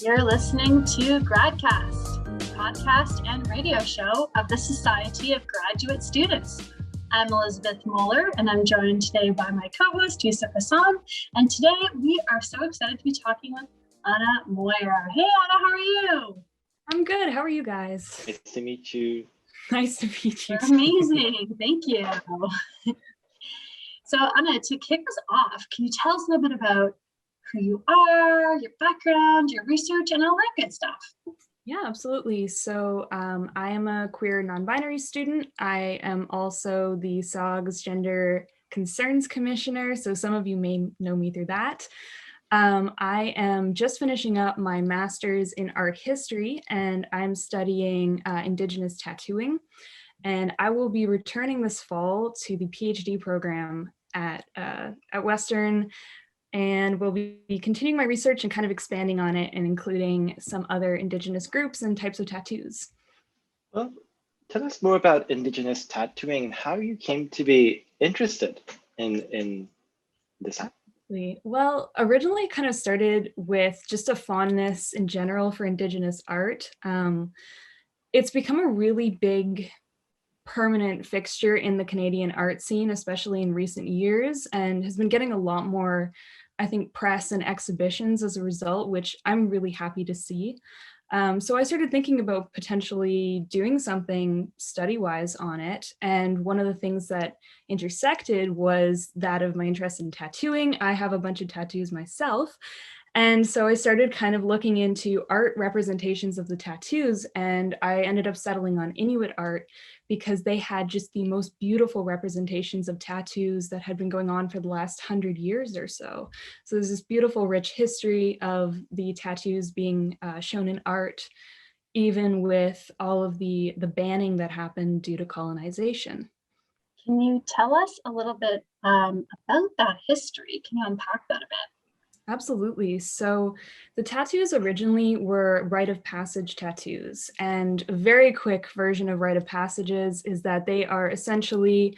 You're listening to Gradcast, podcast and radio show of the Society of Graduate Students. I'm Elizabeth Moller, and I'm joined today by my co-host, Yusuf Hassan. And today we are so excited to be talking with Ana Moyer. Hey, Ana, how are you? I'm good. How are you guys? Nice to meet you. Nice to meet you. Amazing. Thank you. So, Ana, to kick us off, can you tell us a little bit about who you are, your background, your research, and all that good stuff? Yeah, absolutely. So I am a queer non-binary student. I am also the SOG's Gender Concerns Commissioner, so some of you may know me through that. I am just finishing up my master's in art history, and I'm studying Indigenous tattooing. And I will be returning this fall to the PhD program at Western, and we'll be continuing my research and kind of expanding on it and including some other Indigenous groups and types of tattoos. Well, tell us more about Indigenous tattooing and how you came to be interested in this. Well, originally it kind of started with just a fondness in general for Indigenous art. It's become a really big permanent fixture in the Canadian art scene, especially in recent years, and has been getting a lot more, I think, press and exhibitions as a result, which I'm really happy to see. So I started thinking about potentially doing something study-wise on it. And one of the things that intersected was that of my interest in tattooing. I have a bunch of tattoos myself. And so I started kind of looking into art representations of the tattoos, and I ended up settling on Inuit art because they had just the most beautiful representations of tattoos that had been going on for the last 100 years or so. So there's this beautiful, rich history of the tattoos being shown in art, even with all of the banning that happened due to colonization. Can you tell us a little bit about that history? Can you unpack that a bit? Absolutely. So the tattoos originally were rite of passage tattoos, and a very quick version of rite of passages is that they are essentially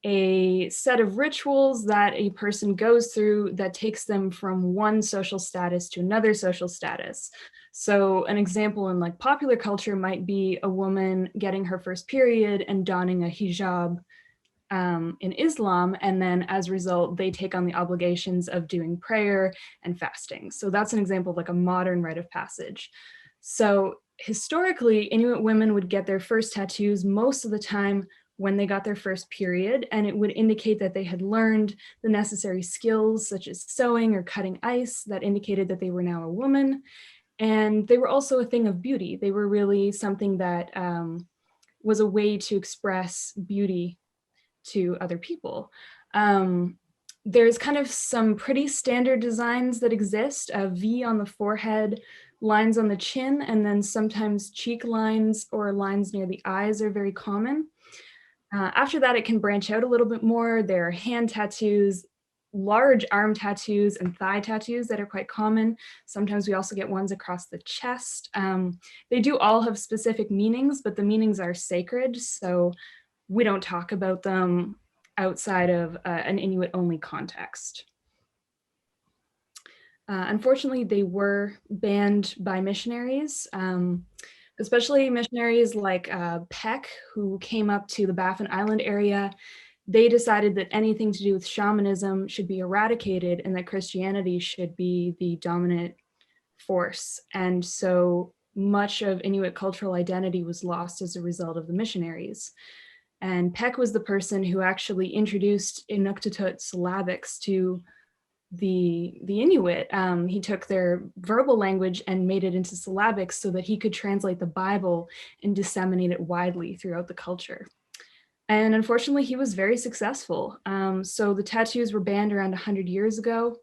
a set of rituals that a person goes through that takes them from one social status to another social status. So an example in like popular culture might be a woman getting her first period and donning a hijab in Islam, and then as a result, they take on the obligations of doing prayer and fasting. So that's an example of like a modern rite of passage. So historically, Inuit women would get their first tattoos most of the time when they got their first period, and it would indicate that they had learned the necessary skills such as sewing or cutting ice that indicated that they were now a woman. And they were also a thing of beauty. They were really something that was a way to express beauty to other people. There's kind of some pretty standard designs that exist, a V on the forehead, lines on the chin, and then sometimes cheek lines or lines near the eyes are very common. After that, it can branch out a little bit more. There are hand tattoos, large arm tattoos, and thigh tattoos that are quite common. Sometimes we also get ones across the chest. They do all have specific meanings, but the meanings are sacred, so we don't talk about them outside of an Inuit-only context. Unfortunately, they were banned by missionaries, especially missionaries like Peck, who came up to the Baffin Island area. They decided that anything to do with shamanism should be eradicated and that Christianity should be the dominant force. And so much of Inuit cultural identity was lost as a result of the missionaries. And Peck was the person who actually introduced Inuktitut syllabics to the Inuit. He took their verbal language and made it into syllabics so that he could translate the Bible and disseminate it widely throughout the culture. And unfortunately, he was very successful. So the tattoos were banned around 100 years ago.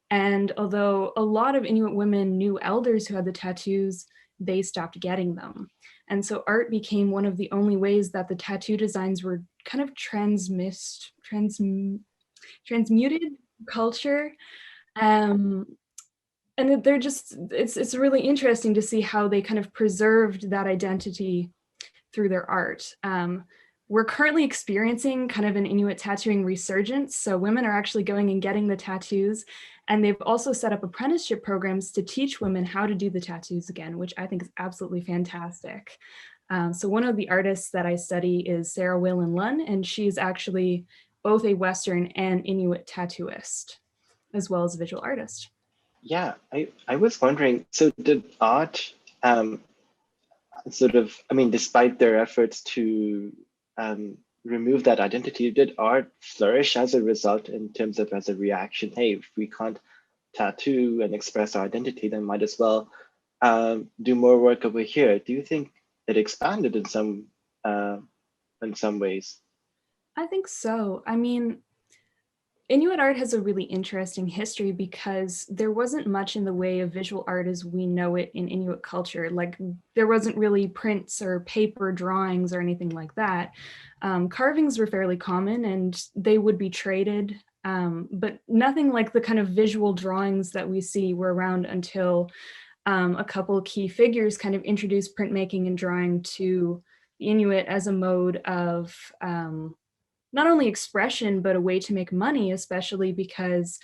And although a lot of Inuit women knew elders who had the tattoos, they stopped getting them. And so art became one of the only ways that the tattoo designs were kind of transmuted culture. And they're just, it's really interesting to see how they kind of preserved that identity through their art. we're currently experiencing kind of an Inuit tattooing resurgence. So women are actually going and getting the tattoos. And they've also set up apprenticeship programs to teach women how to do the tattoos again, which I think is absolutely fantastic. So one of the artists that I study is Sarah Whalen-Lunn, and she's actually both a Western and Inuit tattooist, as well as a visual artist. Yeah, I was wondering, so did art despite their efforts to remove that identity, did art flourish as a result in terms of as a reaction? Hey, if we can't tattoo and express our identity, then might as well do more work over here. Do you think it expanded in some ways? I think so. I mean, Inuit art has a really interesting history because there wasn't much in the way of visual art as we know it in Inuit culture. Like there wasn't really prints or paper drawings or anything like that. Carvings were fairly common and they would be traded, but nothing like the kind of visual drawings that we see were around until a couple key figures kind of introduced printmaking and drawing to the Inuit as a mode of not only expression, but a way to make money, especially because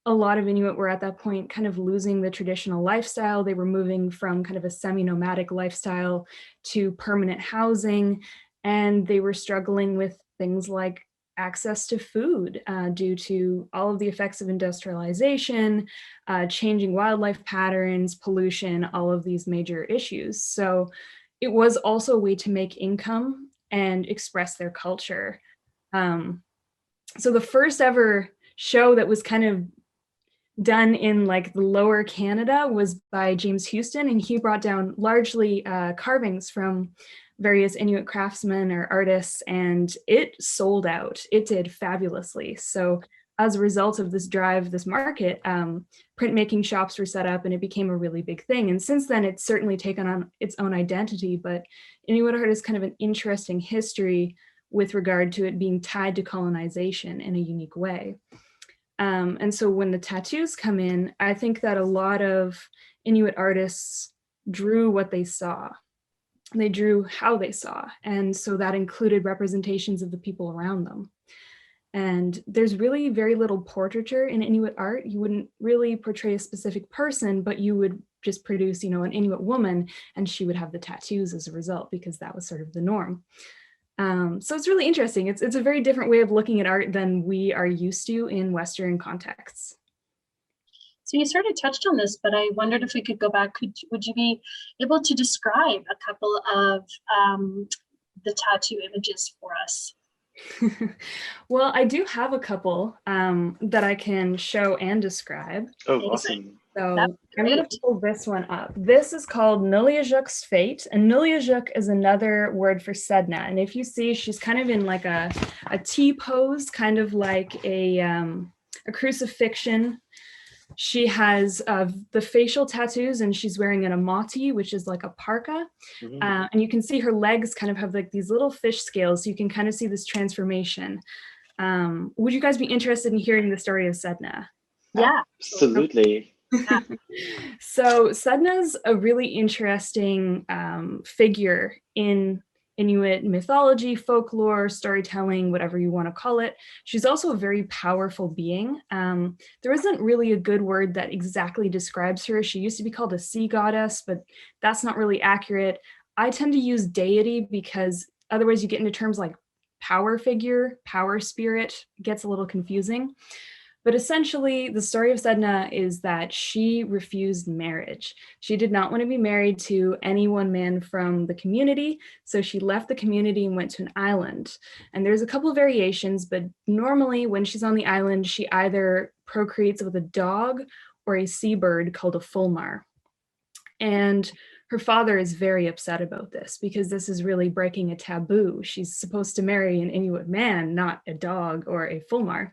a lot of Inuit were at that point kind of losing the traditional lifestyle. They were moving from kind of a semi-nomadic lifestyle to permanent housing, and they were struggling with things like access to food due to all of the effects of industrialization, changing wildlife patterns, pollution, all of these major issues. So it was also a way to make income and express their culture. So the first ever show that was kind of done in like the lower Canada was by James Houston, and he brought down largely carvings from various Inuit craftsmen or artists, and it sold out. It did fabulously. So as a result of this drive, this market, printmaking shops were set up and it became a really big thing. And since then, it's certainly taken on its own identity, but Inuit art is kind of an interesting history with regard to it being tied to colonization in a unique way. And so when the tattoos come in, I think that a lot of Inuit artists drew what they saw. They drew how they saw. And so that included representations of the people around them. And there's really very little portraiture in Inuit art. You wouldn't really portray a specific person, but you would just produce, an Inuit woman, and she would have the tattoos as a result, because that was sort of the norm. So it's really interesting. It's a very different way of looking at art than we are used to in Western contexts. So you sort of touched on this, but I wondered if we could go back. Would you be able to describe a couple of the tattoo images for us? Well, I do have a couple that I can show and describe. Oh, awesome. So I'm going to pull this one up. This is called Ningiukulu's Fate, and Ningiukulu is another word for Sedna. And if you see, she's kind of in like a T pose, kind of like a crucifixion. She has the facial tattoos, and she's wearing an amati, which is like a parka. Mm-hmm. And you can see her legs kind of have like these little fish scales. So you can kind of see this transformation. Would you guys be interested in hearing the story of Sedna? Yeah, absolutely. So Sedna's a really interesting figure in Inuit mythology, folklore, storytelling, whatever you want to call it. She's also a very powerful being. There isn't really a good word that exactly describes her. She used to be called a sea goddess, but that's not really accurate. I tend to use deity because otherwise you get into terms like power figure, power spirit, gets a little confusing. But essentially, the story of Sedna is that she refused marriage. She did not want to be married to any one man from the community, so she left the community and went to an island. And there's a couple of variations, but normally when she's on the island, she either procreates with a dog or a seabird called a fulmar. And her father is very upset about this because this is really breaking a taboo. She's supposed to marry an Inuit man, not a dog or a fulmar.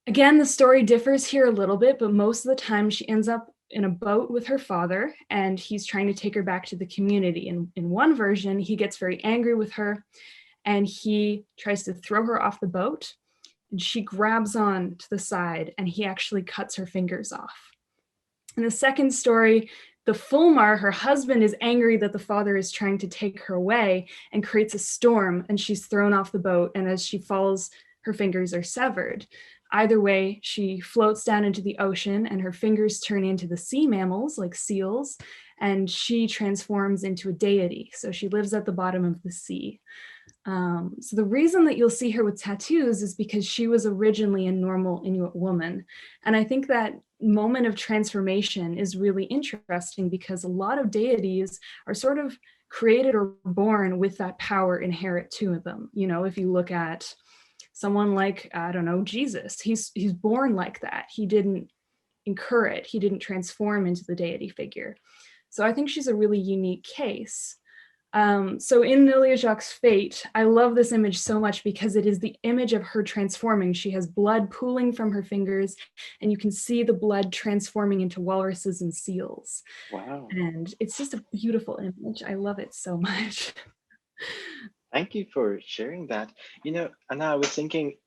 Again, the story differs here a little bit, but most of the time she ends up in a boat with her father, and he's trying to take her back to the community. And in one version, he gets very angry with her, and he tries to throw her off the boat, and she grabs on to the side, and he actually cuts her fingers off. In the second story, the Fulmar, her husband, is angry that the father is trying to take her away and creates a storm, and she's thrown off the boat. And as she falls, her fingers are severed. Either way, she floats down into the ocean and her fingers turn into the sea mammals like seals, and she transforms into a deity. So she lives at the bottom of the sea. So the reason that you'll see her with tattoos is because she was originally a normal Inuit woman. And I think that moment of transformation is really interesting because a lot of deities are sort of created or born with that power inherent to them. You know, if you look at someone like, I don't know, Jesus, he's born like that. He didn't incur it. He didn't transform into the deity figure. So I think she's a really unique case. So in Lilia Jacques' Fate, I love this image so much because it is the image of her transforming. She has blood pooling from her fingers, and you can see the blood transforming into walruses and seals. Wow. And it's just a beautiful image. I love it so much. Thank you for sharing that. You know, Anna, I was thinking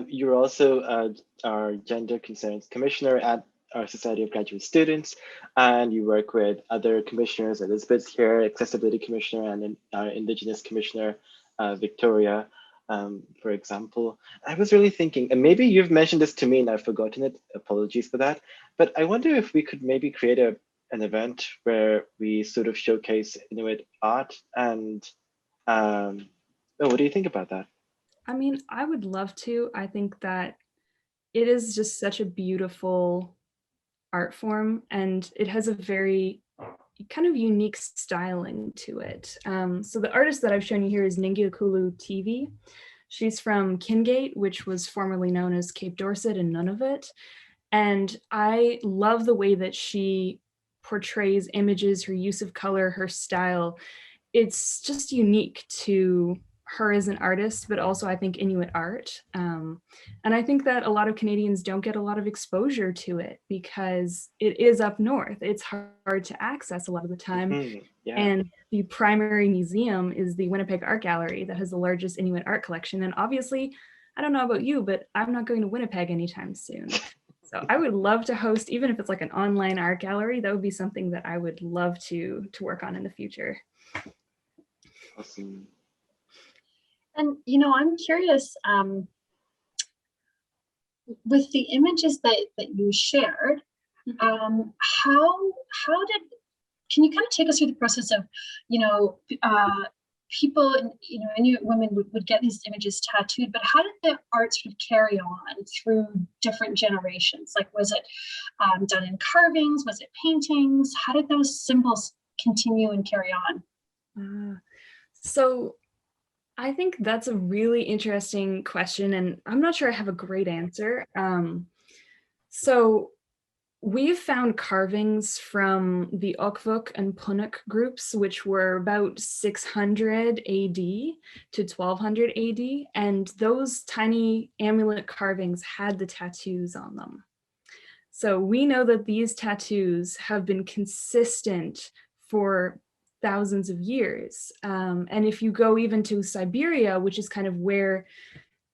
you're also our Gender Concerns Commissioner at our Society of Graduate Students, and you work with other commissioners, Elizabeth's here, Accessibility Commissioner, and our Indigenous Commissioner, Victoria, for example. I was really thinking, and maybe you've mentioned this to me and I've forgotten it, apologies for that, but I wonder if we could maybe create an event where we sort of showcase Inuit art and what do you think about that? I mean, I would love to. I think that it is just such a beautiful art form, and it has a very kind of unique styling to it. So the artist that I've shown you here is Ningiukulu Teevee. She's from Kingate, which was formerly known as Cape Dorset and Nunavut. And I love the way that she portrays images, her use of color, her style. It's just unique to her as an artist, but also I think Inuit art. And I think that a lot of Canadians don't get a lot of exposure to it because it is up north. It's hard to access a lot of the time. Yeah. And the primary museum is the Winnipeg Art Gallery that has the largest Inuit art collection. And obviously, I don't know about you, but I'm not going to Winnipeg anytime soon. So I would love to host, even if it's like an online art gallery, that would be something that I would love to work on in the future. Awesome. And, you know, I'm curious, with the images that you shared, can you kind of take us through the process of, you know, people, you know, Inuit women would get these images tattooed, but how did the art sort of carry on through different generations? Like, was it done in carvings? Was it paintings? How did those symbols continue and carry on? So I think that's a really interesting question, and I'm not sure I have a great answer. So we've found carvings from the Okvuk and Punuk groups, which were about 600 AD to 1200 AD, and those tiny amulet carvings had the tattoos on them. So we know that these tattoos have been consistent for thousands of years. And if you go even to Siberia, which is kind of where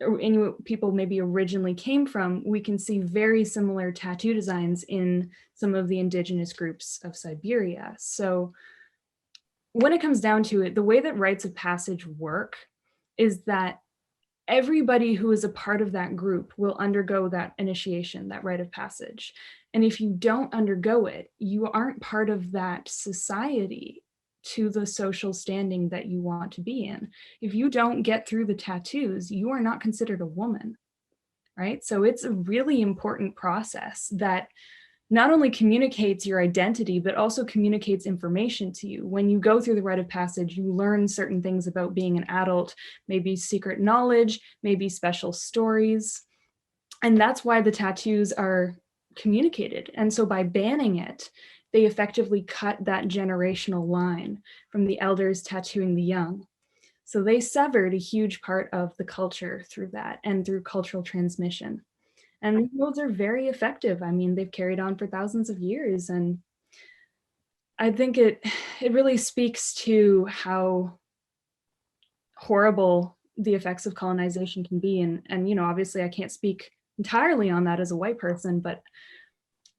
Inuit people maybe originally came from, we can see very similar tattoo designs in some of the indigenous groups of Siberia. So when it comes down to it, the way that rites of passage work is that everybody who is a part of that group will undergo that initiation, that rite of passage. And if you don't undergo it, you aren't part of that society to the social standing that you want to be in. If you don't get through the tattoos, you are not considered a woman, right? So it's a really important process that not only communicates your identity, but also communicates information to you. When you go through the rite of passage, you learn certain things about being an adult, maybe secret knowledge, maybe special stories. And that's why the tattoos are communicated. And so by banning it, they effectively cut that generational line from the elders tattooing the young. So they severed a huge part of the culture through that and through cultural transmission. And those are very effective. I mean, they've carried on for thousands of years. And I think it really speaks to how horrible the effects of colonization can be. And you know, obviously I can't speak entirely on that as a white person, but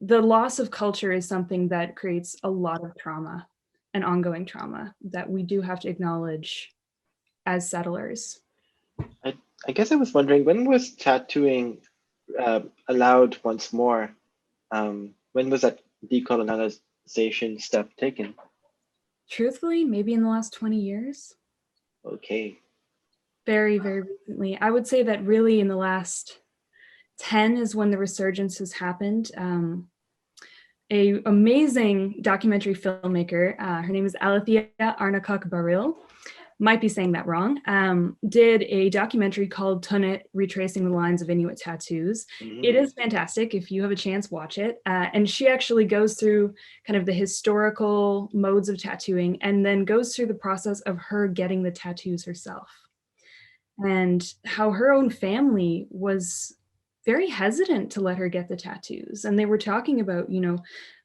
the loss of culture is something that creates a lot of trauma and ongoing trauma that we do have to acknowledge as settlers. I guess I was wondering, when was tattooing allowed once more? When was that decolonization step taken? Truthfully, maybe in the last 20 years. Okay. Very, very recently. I would say that really in the last 10 is when the resurgence has happened. A amazing documentary filmmaker, her name is Alethea Arnakok-Baril, might be saying that wrong, did a documentary called Tunnet, Retracing the Lines of Inuit Tattoos. It is fantastic. If you have a chance, watch it. And she actually goes through kind of the historical modes of tattooing and then goes through the process of her getting the tattoos herself. And how her own family was very hesitant to let her get the tattoos. And they were talking about,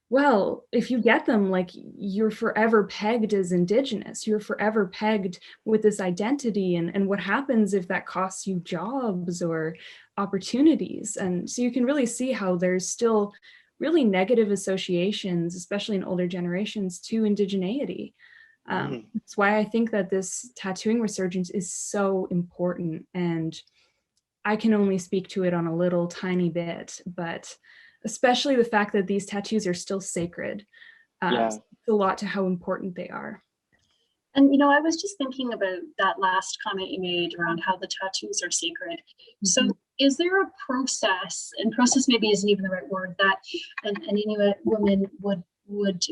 well, if you get them, like, you're forever pegged as Indigenous, you're forever pegged with this identity. And what happens if that costs you jobs or opportunities? And so you can really see how there's still really negative associations, especially in older generations, to indigeneity. That's why I think that this tattooing resurgence is so important. And I can only speak to it on a little tiny bit, but especially the fact that these tattoos are still sacred, speaks a lot to how important they are. And, I was just thinking about that last comment you made around how the tattoos are sacred. So is there a process, and process maybe isn't even the right word, that an Inuit woman would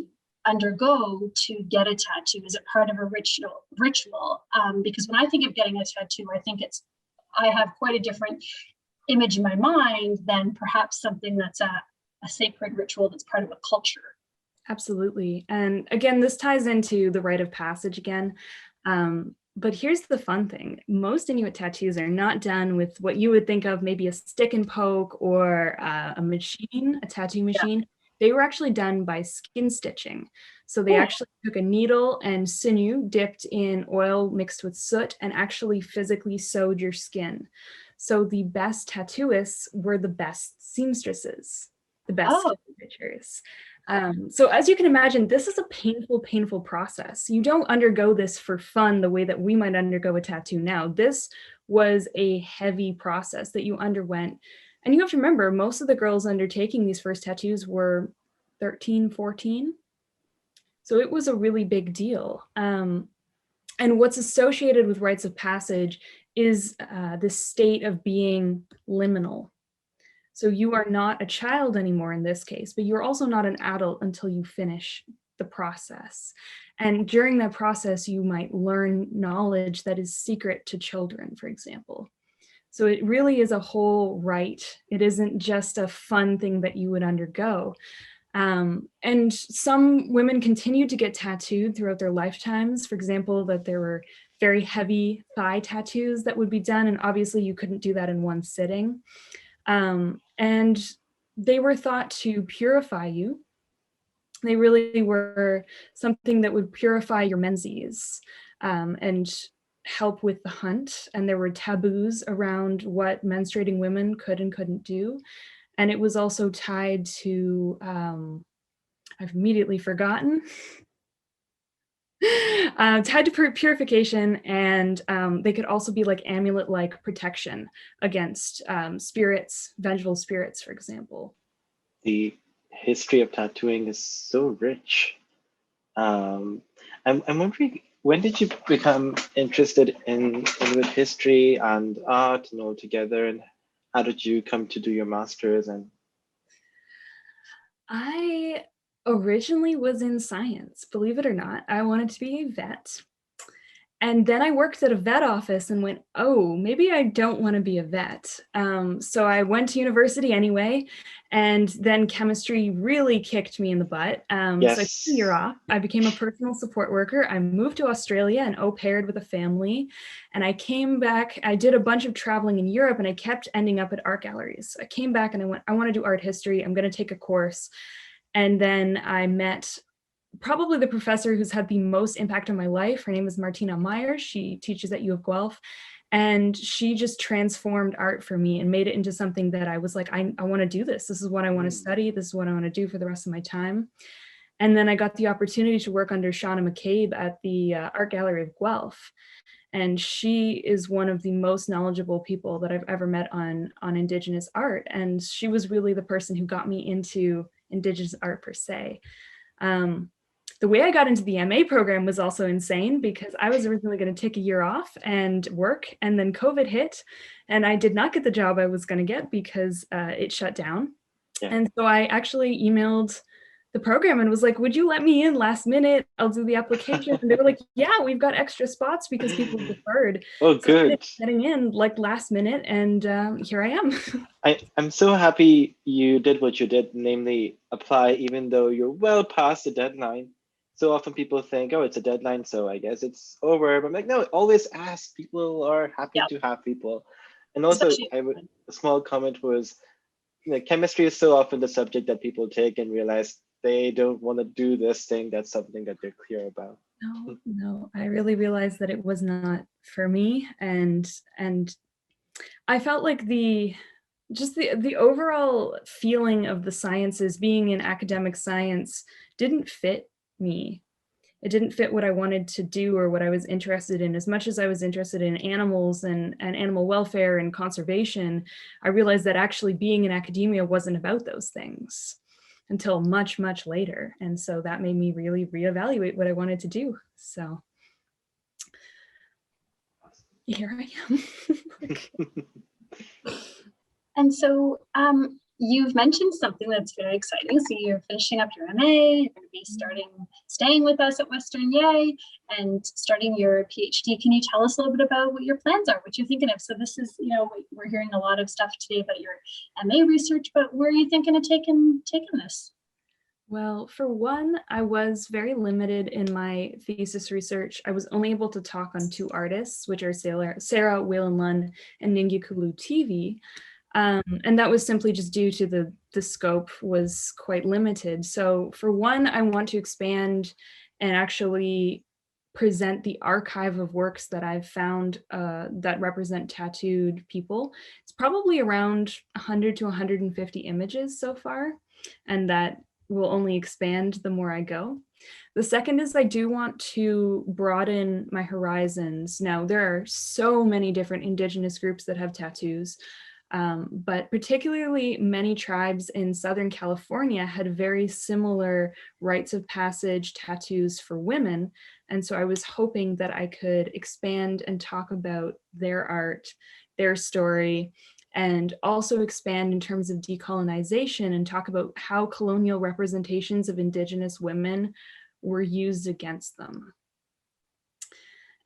undergo to get a tattoo? Is it part of a ritual? Because when I think of getting a tattoo, I have quite a different image in my mind than perhaps something that's a sacred ritual that's part of a culture. Absolutely. And again, this ties into the rite of passage again. But here's the fun thing. Most Inuit tattoos are not done with what you would think of maybe a stick and poke or a tattoo machine. They were actually done by skin stitching. So they actually took a needle and sinew dipped in oil mixed with soot and actually physically sewed your skin. So the best tattooists were the best seamstresses, the best stitchers. So as you can imagine, this is a painful process. You don't undergo this for fun the way that we might undergo a tattoo now. This was a heavy process that you underwent. And you have to remember, most of the girls undertaking these first tattoos were 13, 14. So it was a really big deal. And what's associated with rites of passage is this state of being liminal. So you are not a child anymore in this case, but you're also not an adult until you finish the process. And during that process, you might learn knowledge that is secret to children, for example. So it really is a whole rite. It isn't just a fun thing that you would undergo. And some women continued to get tattooed throughout their lifetimes. For example, that there were very heavy thigh tattoos that would be done. And obviously you couldn't do that in one sitting. And they were thought to purify you. They really were something that would purify your menses and help with the hunt. And there were taboos around what menstruating women could and couldn't do. And it was also tied to, I've immediately forgotten, tied to purification, and they could also be like amulet-like protection against spirits, vengeful spirits, for example. The history of tattooing is so rich. I'm wondering, when did you become interested in Inuit history and art and all together, and how did you come to do your master's? And I originally was in science, believe it or not. I wanted to be a vet. And then I worked at a vet office and went, oh, maybe I don't want to be a vet. So I went to university anyway, and then chemistry really kicked me in the butt. So I took a year off. I became a personal support worker. I moved to Australia and au paired with a family. And I came back. I did a bunch of traveling in Europe, and I kept ending up at art galleries. I came back and I went, I want to do art history. I'm going to take a course. And then I met probably the professor who's had the most impact on my life. Her name is Ana Moyer. She teaches at U of Guelph. And she just transformed art for me and made it into something that I was like, I want to do this. This is what I want to study. This is what I want to do for the rest of my time. And then I got the opportunity to work under Shauna McCabe at the Art Gallery of Guelph. And she is one of the most knowledgeable people that I've ever met on Indigenous art. And she was really the person who got me into Indigenous art per se. The way I got into the MA program was also insane because I was originally going to take a year off and work, and then COVID hit and I did not get the job I was going to get because it shut down. Yeah. And so I actually emailed the program and was like, would you let me in last minute? I'll do the application. And they were like, yeah, we've got extra spots because people deferred. Oh, so good. Getting in like last minute, and here I am. I'm so happy you did what you did, namely apply even though you're well past the deadline. So often people think, oh, it's a deadline, so I guess it's over. But I'm like, no, always ask. People are happy to have people. And also, a small comment was, chemistry is so often the subject that people take and realize they don't want to do this thing. That's something that they're clear about. No, I really realized that it was not for me. And I felt like the overall feeling of the sciences, being in academic science, didn't fit me. It didn't fit what I wanted to do or what I was interested in. As much as I was interested in animals and animal welfare and conservation, I realized that actually being in academia wasn't about those things until much, much later. And so that made me really reevaluate what I wanted to do. So here I am. And so you've mentioned something that's very exciting. So you're finishing up your MA, you're going to be staying with us at Western Yay and starting your PhD. Can you tell us a little bit about what your plans are, what you're thinking of? So this is, we're hearing a lot of stuff today about your MA research, but where are you thinking of taking this? Well, for one, I was very limited in my thesis research. I was only able to talk on 2 artists, which are Sarah Whalen-Lunn and Ningiukulu Teevee. And that was simply just due to the scope was quite limited. So for one, I want to expand and actually present the archive of works that I've found that represent tattooed people. It's probably around 100 to 150 images so far, and that will only expand the more I go. The second is I do want to broaden my horizons. Now, there are so many different Indigenous groups that have tattoos. But particularly many tribes in Southern California had very similar rites of passage tattoos for women. And so I was hoping that I could expand and talk about their art, their story, and also expand in terms of decolonization and talk about how colonial representations of Indigenous women were used against them.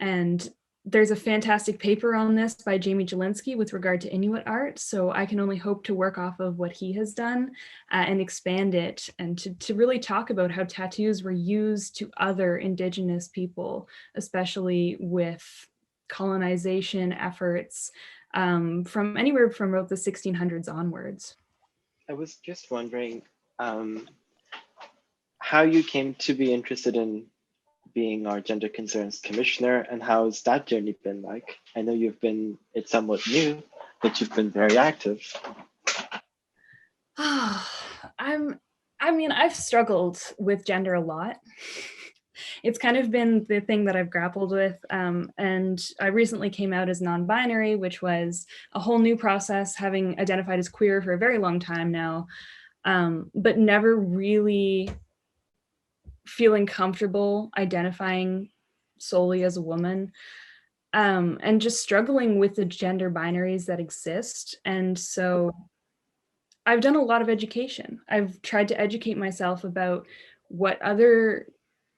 And there's a fantastic paper on this by Jamie Jelinski with regard to Inuit art. So I can only hope to work off of what he has done and expand it and to really talk about how tattoos were used to other Indigenous people, especially with colonization efforts from anywhere from about the 1600s onwards. I was just wondering how you came to be interested in being our gender concerns commissioner, and how's that journey been like? I know it's somewhat new, but you've been very active. I've struggled with gender a lot. It's kind of been the thing that I've grappled with. And I recently came out as non-binary, which was a whole new process, having identified as queer for a very long time now, but never really feeling comfortable identifying solely as a woman, and just struggling with the gender binaries that exist. And so I've done a lot of education. I've tried to educate myself about what other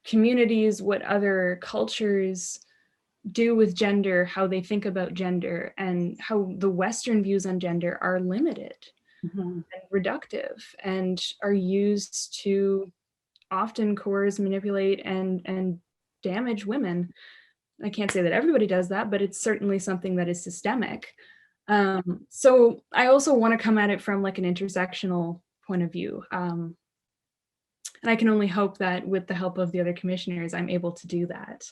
communities, what other cultures do with gender, how they think about gender, and how the Western views on gender are limited and reductive and are used to often coerce, manipulate, and damage women. I can't say that everybody does that, but it's certainly something that is systemic. So I also want to come at it from like an intersectional point of view. And I can only hope that with the help of the other commissioners, I'm able to do that.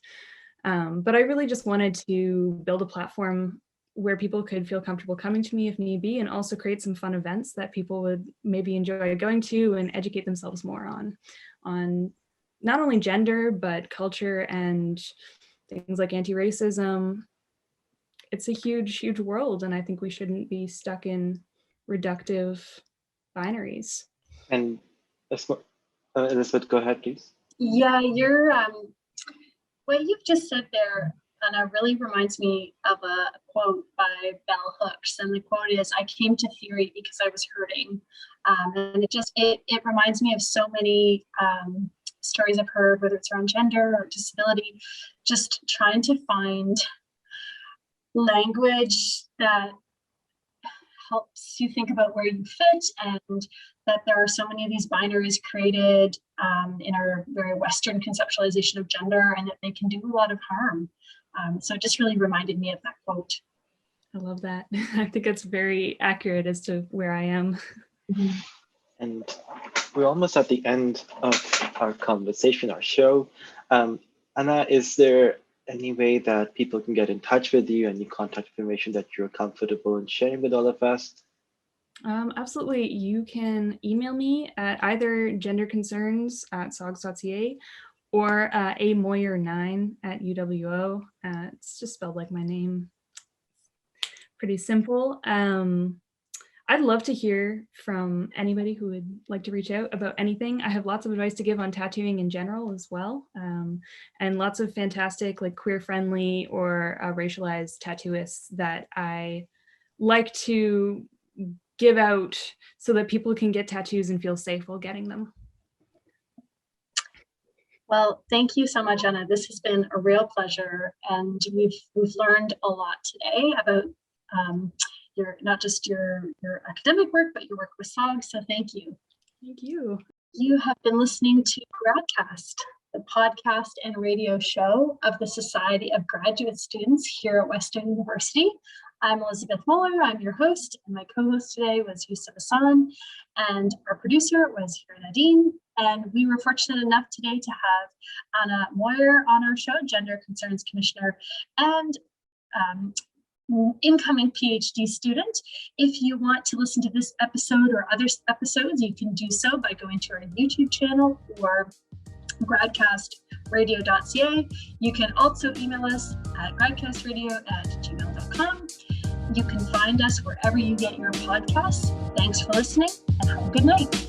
But I really just wanted to build a platform where people could feel comfortable coming to me if need be, and also create some fun events that people would maybe enjoy going to and educate themselves more on not only gender, but culture and things like anti-racism. It's a huge, huge world, and I think we shouldn't be stuck in reductive binaries. And Elizabeth, go ahead, please. Yeah, what you've just said there, Anna, really reminds me of a quote by Bell Hooks, and the quote is, "I came to theory because I was hurting," and it reminds me of so many stories I've heard, whether it's around gender or disability, just trying to find language that helps you think about where you fit, and that there are so many of these binaries created in our very Western conceptualization of gender, and that they can do a lot of harm. So it just really reminded me of that quote. I love that. I think it's very accurate as to where I am. Mm-hmm. And we're almost at the end of our conversation, our show. Anna, is there any way that people can get in touch with you, any contact information that you're comfortable in sharing with all of us? Absolutely. You can email me at either genderconcerns@sogs.ca or amoyer9@uwo. It's just spelled like my name. Pretty simple. I'd love to hear from anybody who would like to reach out about anything. I have lots of advice to give on tattooing in general as well, and lots of fantastic, like, queer-friendly or racialized tattooists that I like to give out so that people can get tattoos and feel safe while getting them. Well, thank you so much, Anna. This has been a real pleasure, and we've learned a lot today about not just your academic work, but your work with SOG. So thank you. Thank you. You have been listening to Gradcast, the podcast and radio show of the Society of Graduate Students here at Western University. I'm Elizabeth Moyer, I'm your host, and my co-host today was Yusuf Hassan, and our producer was Hira Nadeem. And we were fortunate enough today to have Ana Moyer on our show, Gender Concerns Commissioner, and incoming PhD student. If you want to listen to this episode or other episodes, you can do so by going to our YouTube channel or gradcastradio.ca. You can also email us at gradcastradio@gmail.com. You can find us wherever you get your podcasts. Thanks for listening, and have a good night.